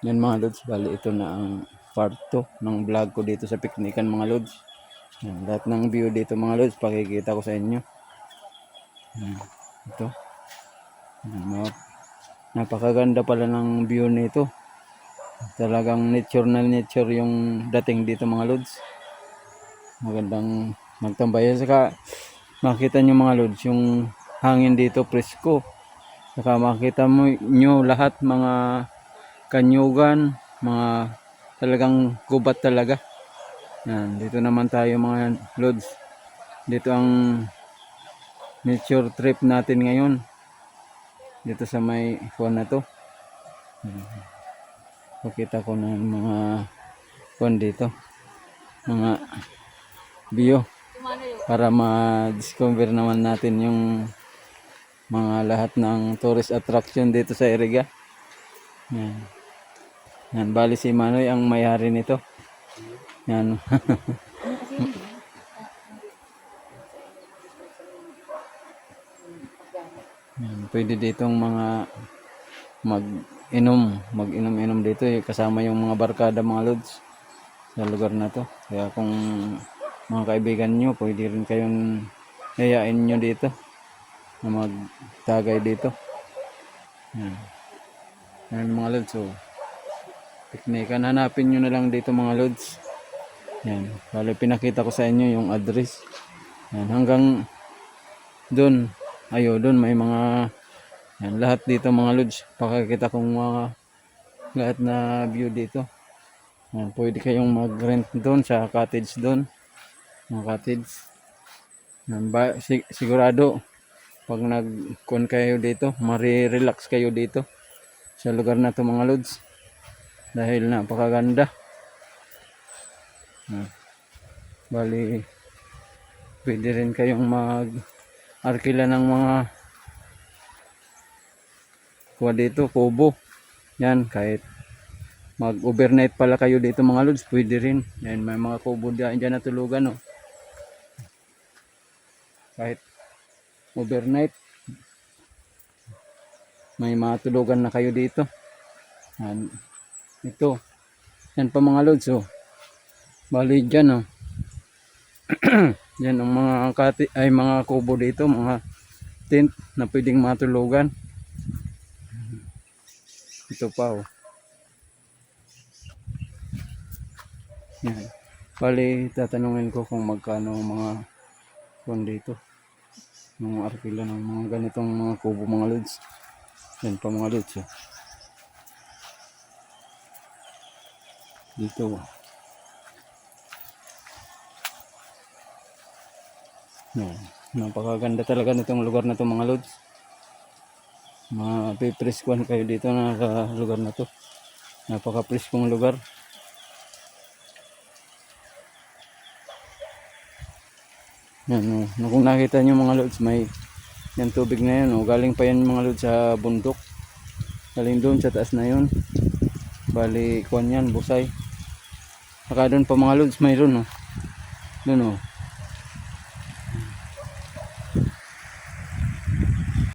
Yan mga lods, bali ito na ang part 2 ng vlog ko dito sa piknikan mga lods. Yan, lahat ng view dito mga lods pakikita ko sa inyo. Yan, ito. Yan, napakaganda pala ng view nito. Talagang nature na nature yung dating dito mga lods. Magandang magtambayan. Saka makita nyo mga lods yung hangin dito presko. Saka makita mo nyo lahat mga kanyugan, mga talagang gubat talaga. Yan, dito naman tayo mga lods. Dito ang nature trip natin ngayon. Dito sa may kuwan na to. Pakita ko ng mga kuwan dito. Mga view. Para ma-discover naman natin yung mga lahat ng tourist attraction dito sa Iriga. Yan. Yan, bali si Manoy ang may-ari nito. Yan. Yan, pwede ditong mga mag-inom dito kasama yung mga barkada mga lods sa lugar na to. Kaya kung mga kaibigan nyo, pwede rin kayong hayain nyo dito na magtagay dito. Yan. Yan mga lods, so piknikan, hanapin nyo na lang dito mga lods. Yan, bali pinakita ko sa inyo yung address. Yan, hanggang doon, doon may mga yan, lahat dito mga lods. Pakikita kong mga lahat na view dito. Yan, pwede kayong mag-rent doon sa cottage doon. Mga cottage. Yan, sigurado pag nag-con kayo dito, mari-relax kayo dito sa lugar na to mga lods. Dahil napakaganda. Bali pwede rin kayong mag-arkila ng mga kuha dito, kubo. Yan, kahit mag-overnight pala kayo dito mga lods, pwede rin. Yan, may mga kubo dyan na tulugan, oh. Kahit overnight, may mga tulugan na kayo dito. Yan, ito. Yan pa mga lods, oh. Bali dyan, oh. Yan ang mga kubo dito, mga tent na pwedeng matulugan. Ito pa, oh. Yan. Bali tatanungin ko kung magkano mga kung dito. Mga arkila ng mga ganitong mga kubo mga lods. Yan pa mga lods, oh. Dito, oh. Yan. Napakaganda talaga nitong lugar na to mga lods. Mapipreskuhan kayo dito na sa lugar na to. Napaka-preskong lugar. Yan, oh. Kung nakita nyo mga lods, may yan tubig na yan, oh. Galing pa yan mga lods sa bundok. Galing doon sa taas na yun. Bali kuwan yan, busay. Saka doon pa mga lods mayroon, oh. Doon, oh.